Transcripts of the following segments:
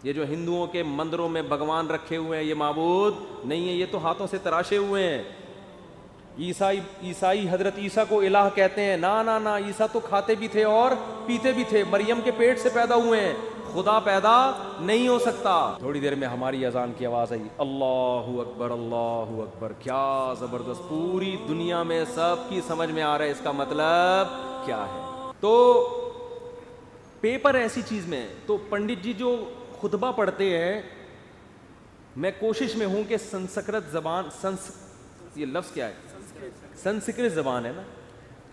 یہ جو ہندوؤں کے مندروں میں بھگوان رکھے ہوئے ہیں یہ معبود نہیں ہے, یہ تو ہاتھوں سے تراشے ہوئے ہیں. عیسائی حضرت عیسیٰ کو الہ کہتے ہیں. نا عیسیٰ تو کھاتے بھی تھے اور پیتے بھی تھے, مریم کے پیٹ سے پیدا ہوئے ہیں, خدا پیدا نہیں ہو سکتا. تھوڑی دیر میں ہماری اذان کی آواز آئی, اللہ اکبر اللہ اکبر. کیا زبردست, پوری دنیا میں سب کی سمجھ میں آ رہا ہے اس کا مطلب کیا ہے. تو پیپر ایسی چیز میں, تو پنڈت جی جو خطبہ پڑھتے ہیں, میں کوشش میں ہوں کہ سنسکرت زبان, یہ لفظ کیا ہے, سنسکرت زبان ہے نا,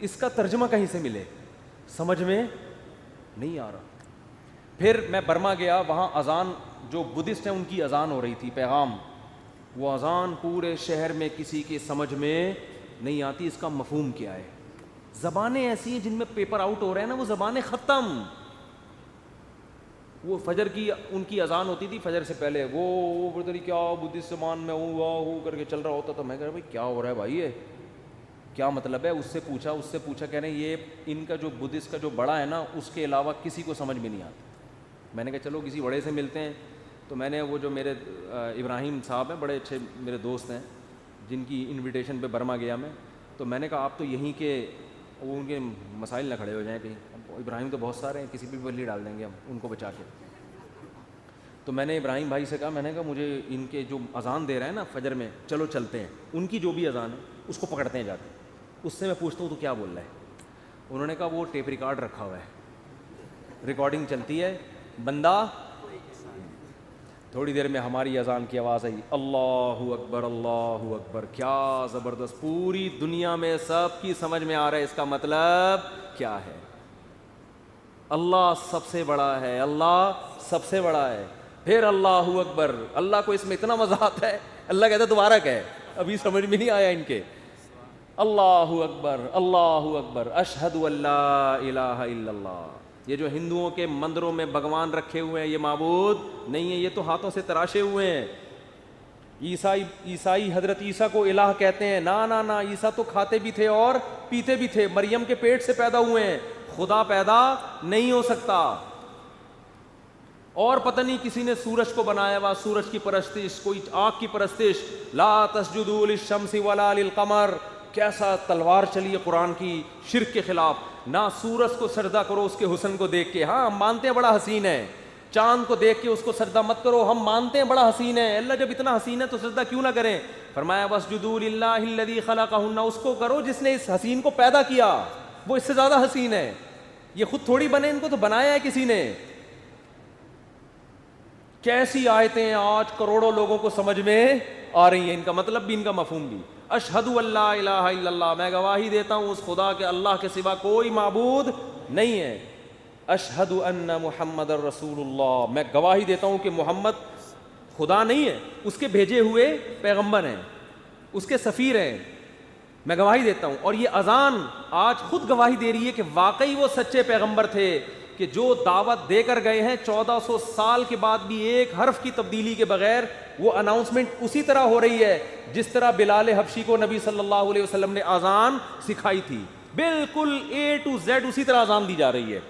اس کا ترجمہ کہیں سے ملے, سمجھ میں نہیں آ رہا. پھر میں برما گیا, وہاں اذان, جو بدھسٹ ہیں ان کی اذان ہو رہی تھی, پیغام, وہ اذان پورے شہر میں کسی کی سمجھ میں نہیں آتی اس کا مفہوم کیا ہے. زبانیں ایسی ہیں جن میں پیپر آؤٹ ہو رہے ہیں نا, وہ زبانیں ختم. وہ فجر کی ان کی اذان ہوتی تھی, فجر سے پہلے وہ بردری کیا بدھسٹ زبان میں ہوں کر کے چل رہا ہوتا تھا. میں کہہ رہا بھائی کیا ہو رہا ہے بھائی, یہ کیا مطلب ہے. اس سے پوچھا کہہ رہے ہیں یہ ان کا جو بدھسٹ کا جو بڑا ہے نا, اس کے علاوہ کسی کو سمجھ میں نہیں آتا. میں نے کہا چلو کسی بڑے سے ملتے ہیں. تو میں نے وہ جو میرے ابراہیم صاحب ہیں, بڑے اچھے میرے دوست ہیں, جن کی انویٹیشن پہ برما گیا میں, تو میں نے کہا آپ تو یہیں کے, وہ ان کے مسائل نہ کھڑے ہو جائیں کہیں. ابراہیم تو بہت سارے ہیں, کسی بھی بلی ڈال دیں گے ہم ان کو بچا کے. تو میں نے ابراہیم بھائی سے کہا, میں نے کہا مجھے ان کے جو اذان دے رہے ہیں نا فجر میں, چلو چلتے ہیں, ان کی جو بھی اذان ہے اس کو پکڑتے ہیں جاتے, اس سے میں پوچھتا ہوں تو کیا بول رہا ہے. انہوں نے کہا وہ ٹیپ ریکارڈ رکھا ہوا ہے, ریکارڈنگ چلتی ہے, بندہ. تھوڑی دیر میں ہماری اذان کی آواز آئی, اللہ اکبر اللہ اکبر. کیا زبردست, پوری دنیا میں سب کی سمجھ میں آ رہا ہے اس کا مطلب کیا ہے. اللہ سب سے بڑا ہے, اللہ سب سے بڑا ہے. پھر اللہ اکبر. اللہ کو اس میں اتنا مزہ آتا ہے, اللہ کہتا ہے دوبارہ کہے, ابھی سمجھ میں نہیں آیا ان کے. اللہ اکبر اللہ اکبر, اشہد ان لا الہ الا اللہ. یہ جو ہندوؤں کے مندروں میں بھگوان رکھے ہوئے ہیں یہ معبود نہیں ہے, یہ تو ہاتھوں سے تراشے ہوئے ہیں. عیسائی حضرت عیسیٰ کو الہ کہتے ہیں. نا عیسیٰ تو کھاتے بھی تھے اور پیتے بھی تھے, مریم کے پیٹ سے پیدا ہوئے ہیں, خدا پیدا نہیں ہو سکتا. اور پتہ نہیں کسی نے سورج کو بنایا ہوا, سورج کی پرستش, کوئی آنکھ کی پرستش. لا تسجدوا للشمس ولا للقمر. کیسا تلوار چلی ہے قرآن کی شرک کے خلاف. نہ سورج کو سجدہ کرو اس کے حسن کو دیکھ کے, ہاں ہم مانتے ہیں بڑا حسین ہے, چاند کو دیکھ کے اس کو سجدہ مت کرو, ہم مانتے ہیں بڑا حسین ہے. اللہ جب اتنا حسین ہے تو سجدہ کیوں نہ کریں. فرمایا واسجدوا للہ الذی خلقہن, اس کو کرو جس نے اس حسین کو پیدا کیا, وہ اس سے زیادہ حسین ہے. یہ خود تھوڑی بنے, ان کو تو بنایا ہے کسی نے. کیسی آیتیں ہیں آج کروڑوں لوگوں کو سمجھ میں آ رہی ہیں, ان کا مطلب بھی ان کا مفہوم بھی. اشہد ان لا الہ الا اللہ, میں گواہی دیتا ہوں اس خدا کے اللہ کے سوا کوئی معبود نہیں ہے. اشہد ان محمد الرسول اللہ, میں گواہی دیتا ہوں کہ محمد خدا نہیں ہے, اس کے بھیجے ہوئے پیغمبر ہیں, اس کے سفیر ہیں, میں گواہی دیتا ہوں. اور یہ اذان آج خود گواہی دے رہی ہے کہ واقعی وہ سچے پیغمبر تھے, کہ جو دعوت دے کر گئے ہیں 1400 سال کے بعد بھی ایک حرف کی تبدیلی کے بغیر وہ اناؤنسمنٹ اسی طرح ہو رہی ہے جس طرح بلال حبشی کو نبی صلی اللہ علیہ وسلم نے اذان سکھائی تھی. بالکل A to Z اسی طرح اذان دی جا رہی ہے.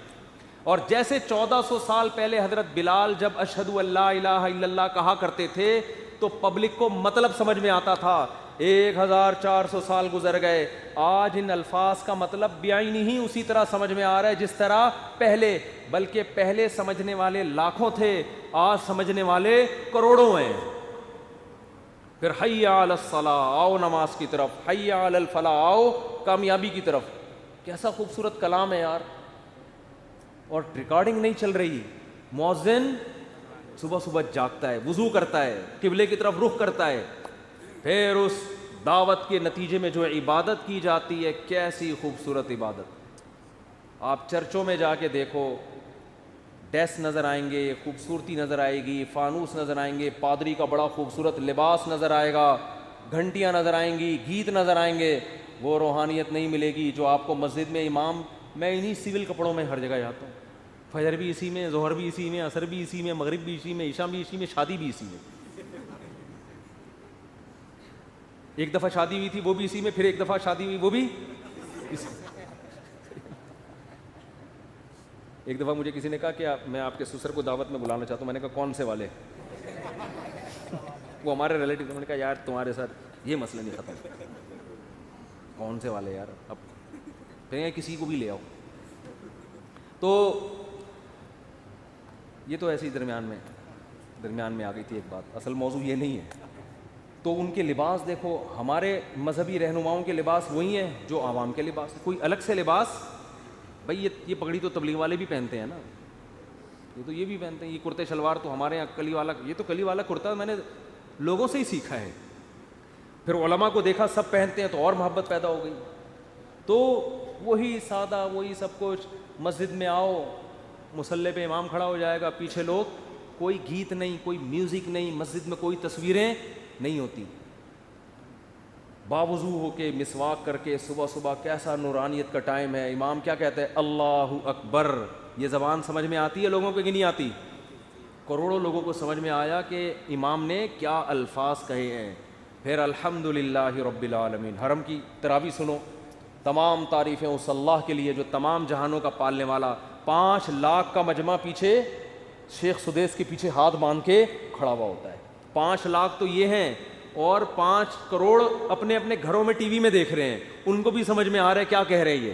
اور جیسے 1400 سال پہلے حضرت بلال جب اشہد ان لا الہ الا اللہ کہا کرتے تھے تو پبلک کو مطلب سمجھ میں آتا تھا. 1400 سال گزر گئے, آج ان الفاظ کا مطلب بعینی ہی اسی طرح سمجھ میں آ رہا ہے جس طرح پہلے, بلکہ پہلے سمجھنے والے لاکھوں تھے, آج سمجھنے والے کروڑوں ہیں. پھر حی علی الصلاۃ, آؤ نماز کی طرف, حی علی الفلاح, آؤ کامیابی کی طرف. کیسا خوبصورت کلام ہے یار. اور ریکارڈنگ نہیں چل رہی, مؤذن صبح صبح جاگتا ہے, وضو کرتا ہے, قبلے کی طرف رخ کرتا ہے, پھر اس دعوت کے نتیجے میں جو عبادت کی جاتی ہے, کیسی خوبصورت عبادت. آپ چرچوں میں جا کے دیکھو, ڈیسک نظر آئیں گے, خوبصورتی نظر آئے گی, فانوس نظر آئیں گے, پادری کا بڑا خوبصورت لباس نظر آئے گا, گھنٹیاں نظر آئیں گی, گیت نظر آئیں گے. وہ روحانیت نہیں ملے گی جو آپ کو مسجد میں امام, میں انہی سول کپڑوں میں ہر جگہ جاتا ہوں, فجر بھی اسی میں, ظہر بھی اسی میں, عصر بھی اسی میں, مغرب بھی اسی میں, عشاء بھی اسی میں, شادی بھی اسی میں. ایک دفعہ شادی ہوئی تھی وہ بھی اسی میں, پھر ایک دفعہ شادی ہوئی وہ بھی اسی. ایک دفعہ مجھے کسی نے کہا کہ میں آپ کے سسر کو دعوت میں بلانا چاہتا ہوں. میں نے کہا کون سے والے؟ وہ ہمارے ریلیٹیو. میں نے کہا یار تمہارے ساتھ یہ مسئلہ نہیں ختم. کون سے والے یار؟ اب پھر کسی کو بھی لے آؤ. تو یہ تو ایسے ہی درمیان میں آ گئی تھی ایک بات. اصل موضوع یہ نہیں ہے. تو ان کے لباس دیکھو, ہمارے مذہبی رہنماؤں کے لباس وہی ہیں جو عوام کے لباس. کوئی الگ سے لباس بھائی یہ پگڑی تو تبلیغ والے بھی پہنتے ہیں نا, یہ بھی پہنتے ہیں. یہ کرتے شلوار تو ہمارے یہاں کلی والا, یہ تو کلی والا کرتا میں نے لوگوں سے ہی سیکھا ہے. پھر علماء کو دیکھا سب پہنتے ہیں تو اور محبت پیدا ہو گئی. تو وہی سادہ وہی سب کچھ. مسجد میں آؤ, مصلی پہ امام کھڑا ہو جائے گا, پیچھے لوگ, کوئی گیت نہیں, کوئی میوزک نہیں, مسجد میں کوئی تصویریں نہیں ہوتی. باوضو ہو کے مسواک کر کے صبح صبح, کیسا نورانیت کا ٹائم ہے. امام کیا کہتے ہیں؟ اللہ اکبر. یہ زبان سمجھ میں آتی ہے لوگوں کو کہ نہیں آتی؟ کروڑوں لوگوں کو سمجھ میں آیا کہ امام نے کیا الفاظ کہے ہیں. پھر الحمدللہ رب العالمین. حرم کی تراویح سنو, تمام تعریفیں اس اللہ کے لیے جو تمام جہانوں کا پالنے والا. 5 لاکھ کا مجمع پیچھے شیخ سدیس کے پیچھے ہاتھ باندھ کے کھڑا ہوا ہوتا ہے. 5 لاکھ تو یہ ہیں, اور 5 کروڑ اپنے اپنے گھروں میں ٹی وی میں دیکھ رہے ہیں. ان کو بھی سمجھ میں آ رہا ہے کیا کہہ رہے ہیں یہ.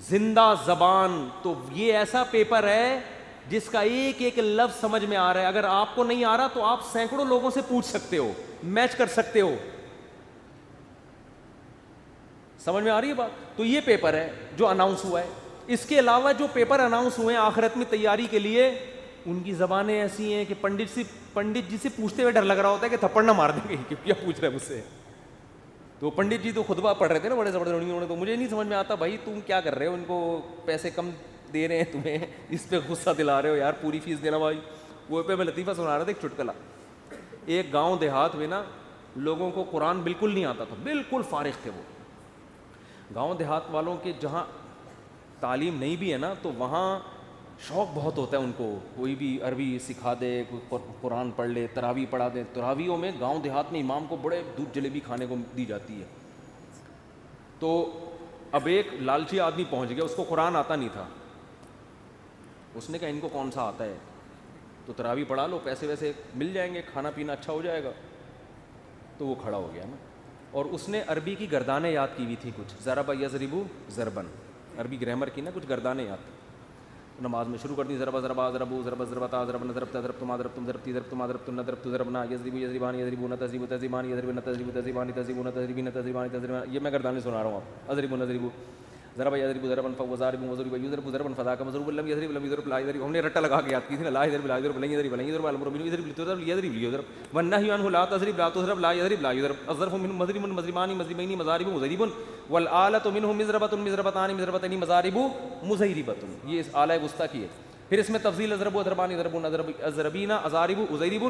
زندہ زبان. تو یہ ایسا پیپر ہے جس کا ایک ایک لفظ سمجھ میں آ رہا ہے. اگر آپ کو نہیں آ رہا تو آپ سینکڑوں لوگوں سے پوچھ سکتے ہو, میچ کر سکتے ہو. سمجھ میں آ رہی ہے بات؟ تو یہ پیپر ہے جو اناؤنس ہوا ہے. اس کے علاوہ جو پیپر اناؤنس ہوئے ہیں آخرت میں تیاری کے لیے, ان کی زبانیں ایسی ہیں کہ پنڈت جی سے پوچھتے ہوئے ڈر لگ رہا ہوتا ہے کہ تھپڑ نہ مار دیں گے کہ کیا پوچھ رہے ہیں مجھ سے. تو پنڈت جی تو خطبہ پڑھ رہے تھے نا بڑے زبردست. تو مجھے نہیں سمجھ میں آتا بھائی تم کیا کر رہے ہو, ان کو پیسے کم دے رہے ہیں تمہیں, اس پہ غصہ دلا رہے ہو یار, پوری فیس دینا بھائی. وہ پہ میں لطیفہ سنا رہا تھا ایک چٹکلا. ایک گاؤں دیہات میں نا لوگوں کو قرآن بالکل نہیں آتا تھا, بالکل فارغ تھے وہ. گاؤں دیہات والوں کے جہاں تعلیم نہیں بھی ہے نا تو وہاں شوق بہت ہوتا ہے ان کو, کوئی بھی عربی سکھا دے, کوئی قرآن پڑھ لے, تراویح پڑھا دے. تراویحوں میں گاؤں دیہات میں امام کو بڑے دودھ جلیبی کھانے کو دی جاتی ہے. تو اب ایک لالچی آدمی پہنچ گیا, اس کو قرآن آتا نہیں تھا. اس نے کہا ان کو کون سا آتا ہے, تو تراویح پڑھا لو, پیسے ویسے مل جائیں گے, کھانا پینا اچھا ہو جائے گا. تو وہ کھڑا ہو گیا نا, اور اس نے عربی کی گردانیں یاد کی ہوئی تھی کچھ, ضرب یضرب ضربن, عربی گرامر کی نا کچھ گردانیں یاد. نماز میں شروع کر دی, ضرب ضربا ضربو ضرب ضربتا ضربنا ضربتا ضربتما ضربتم ضربتی ضربتما ضربتن ضربت ضربنا یضرب یضربان یضربون تضرب تضربان یضربن تضرب تضربان تضربون تضربین تضربان تضربان. یہ میں گردانیں سنا رہا ہوں آپ. اضرب نضرب ضرب یضرب ضربا فوضارب وضرب یضرب ضربا فذاك مضروب لم یضرب لم یضرب لا یضرب. ہم نے رٹا لگا کے یاد کی تھی نا, لا یضرب لا یضرب لن یضرب لن یضرب الامر یضرب لتضرب یضرب یضرب والنهي عنه لا تضرب لا تضرب لا یضرب لا یضرب. الظرف من مضرب مضربان مضربین مضارب مضرب والآلة منه مضربة مضربتان مضربتين مضارب مضربۃ. یہ اس آلہ وسطی کی ہے. پھر اس میں تفضیل اضرب و ضربان ضربون اضربین اضارب اضرب,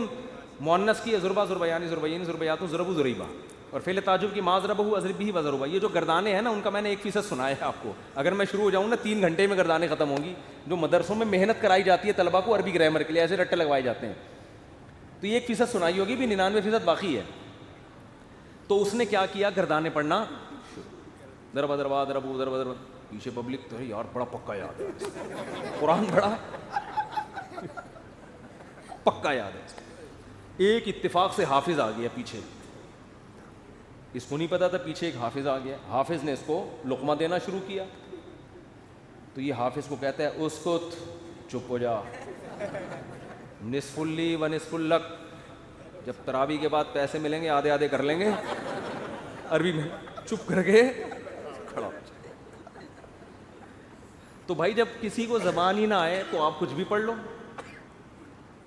مؤنث کی ضربا ضربیان ضربین ضربیات ضرب ضریبہ, اور فعل تعجب کی ما ضربہ اضرب بھی وضربہ. یہ جو گردانیں ہیں نا ان کا میں نے 1% سنایا ہے آپ کو. اگر میں شروع ہو جاؤں نا 3 گھنٹے میں گردانیں ختم ہوں گی. جو مدرسوں میں محنت کرائی جاتی ہے طلبہ کو عربی گرامر کے لیے, ایسے رٹے لگوائے جاتے ہیں, تو یہ 1% سنائی ہوگی, بھی 99% باقی ہے. تو اس نے کیا کیا, گردانیں پڑھنا, ضربہ ضربہ ضربو ضربہ ضربہ. پیچھے پبلک تو یار بڑا پکا یاد ہے, قرآن بڑا پکا یاد ہے. ایک اتفاق سے حافظ آ گیا پیچھے, اس کو نہیں پتا تھا پیچھے ایک حافظ آ گیا. حافظ نے اس کو لقمہ دینا شروع کیا. تو یہ حافظ کو کہتا ہے اسکت, چپ ہو جا, نصف لی و نصف لک. جب تراویح کے بعد پیسے ملیں گے آدھے آدھے کر لیں گے. عربی میں چپ کر کے کھڑا ہو. تو بھائی جب کسی کو زبان ہی نہ آئے تو آپ کچھ بھی پڑھ لو.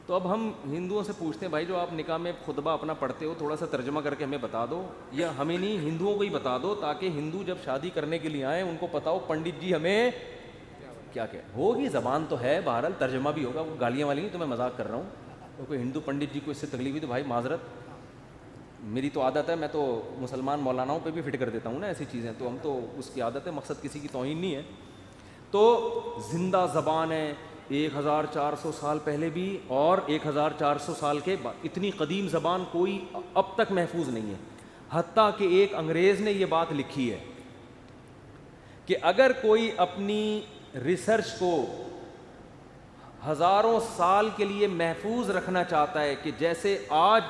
تو اب ہم ہندوؤں سے پوچھتے ہیں بھائی جو آپ نکاح میں خطبہ اپنا پڑھتے ہو تھوڑا سا ترجمہ کر کے ہمیں بتا دو, یا ہمیں نہیں ہندوؤں کو ہی بتا دو, تاکہ ہندو جب شادی کرنے کے لیے آئیں ان کو پتا ہو پنڈت جی ہمیں کیا کیا ہوگی. زبان تو ہے, بہرحال ترجمہ بھی ہوگا. وہ گالیاں والی نہیں, تو میں مذاق کر رہا ہوں. تو کوئی ہندو پنڈت جی کو اس سے تکلیف ہوئی تو بھائی معذرت, میری تو عادت ہے, میں تو مسلمان مولاناؤں پہ بھی فٹ کر دیتا ہوں نا ایسی چیزیں, تو ہم تو اس کی عادت ہے, مقصد کسی کی توہین نہیں ہے. تو زندہ زبان ہے, 1400 سال پہلے بھی اور 1400 سال کے بعد. اتنی قدیم زبان کوئی اب تک محفوظ نہیں ہے. حتیٰ کہ ایک انگریز نے یہ بات لکھی ہے کہ اگر کوئی اپنی ریسرچ کو ہزاروں سال کے لیے محفوظ رکھنا چاہتا ہے کہ جیسے آج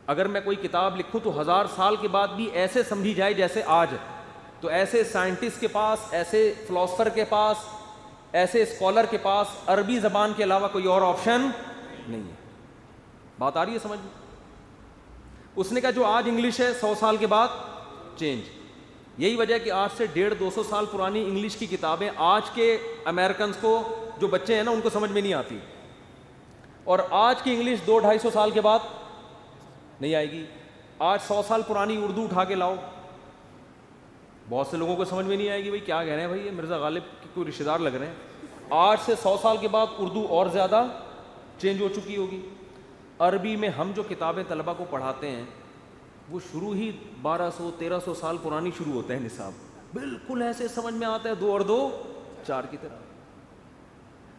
اگر میں کوئی کتاب لکھوں تو 1000 سال کے بعد بھی ایسے سمجھی جائے جیسے آج، تو ایسے سائنٹسٹ کے پاس، ایسے فلاسفر کے پاس، ایسے اسکالر کے پاس عربی زبان کے علاوہ کوئی اور آپشن نہیں ہے. بات آ رہی ہے سمجھ میں؟ اس نے کہا جو آج انگلش ہے 100 سال کے بعد چینج. یہی وجہ ہے کہ آج سے 150-200 سال پرانی انگلش کی کتابیں آج کے امریکنز کو، جو بچے ہیں نا، ان کو سمجھ میں نہیں آتی، اور آج کی انگلش 200-250 سال کے بعد نہیں آئے گی. آج 100 سال پرانی اردو اٹھا کے لاؤ، بہت سے لوگوں کو سمجھ میں نہیں آئے گی بھائی کیا کہہ رہے ہیں، بھائی یہ مرزا غالب کے کوئی رشتہ دار لگ رہے ہیں. آج سے 100 سال کے بعد اردو اور زیادہ چینج ہو چکی ہوگی. عربی میں ہم جو کتابیں طلبہ کو پڑھاتے ہیں وہ شروع ہی 1200-1300 سال پرانی شروع ہوتے ہیں نصاب، بالکل ایسے سمجھ میں آتا ہے 2 اور 2 4 کی طرح.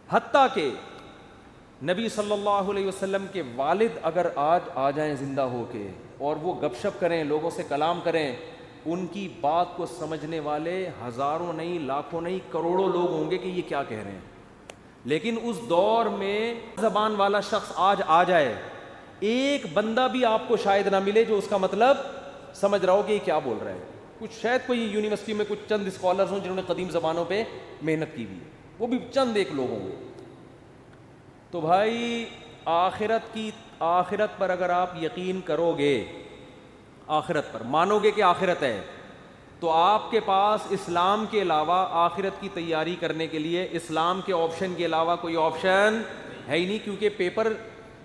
حتیٰ کہ نبی صلی اللہ علیہ وسلم کے والد اگر آج آ جائیں زندہ ہو کے اور وہ گپ شپ کریں، لوگوں سے کلام کریں، ان کی بات کو سمجھنے والے ہزاروں نہیں، لاکھوں نہیں، کروڑوں لوگ ہوں گے کہ یہ کیا کہہ رہے ہیں. لیکن اس دور میں زبان والا شخص آج آ جائے، ایک بندہ بھی آپ کو شاید نہ ملے جو اس کا مطلب سمجھ رہا ہو کہ یہ کیا بول رہا ہے. کچھ شاید کوئی یونیورسٹی میں کچھ چند اسکالرز ہوں جنہوں نے قدیم زبانوں پہ محنت کی ہوئی ہے، وہ بھی چند ایک لوگ ہوں گے. تو بھائی آخرت پر اگر آپ یقین کرو گے، آخرت پر مانو گے کہ آخرت ہے، تو آپ کے پاس اسلام کے علاوہ آخرت کی تیاری کرنے کے لیے اسلام کے آپشن کے علاوہ کوئی آپشن ہے ہی نہیں. کیونکہ پیپر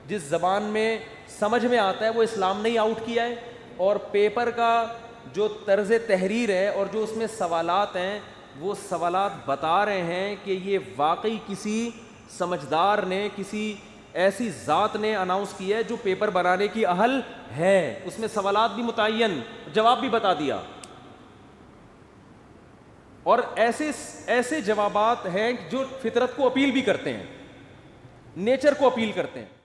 جس زبان میں سمجھ میں آتا ہے وہ اسلام نے ہی آؤٹ کیا ہے، اور پیپر کا جو طرز تحریر ہے اور جو اس میں سوالات ہیں وہ سوالات بتا رہے ہیں کہ یہ واقعی کسی سمجھدار نے، کسی ایسی ذات نے اناؤنس کیا ہے جو پیپر بنانے کی اہل ہے. اس میں سوالات بھی متعین، جواب بھی بتا دیا، اور ایسے جوابات ہیں جو فطرت کو اپیل بھی کرتے ہیں، نیچر کو اپیل کرتے ہیں.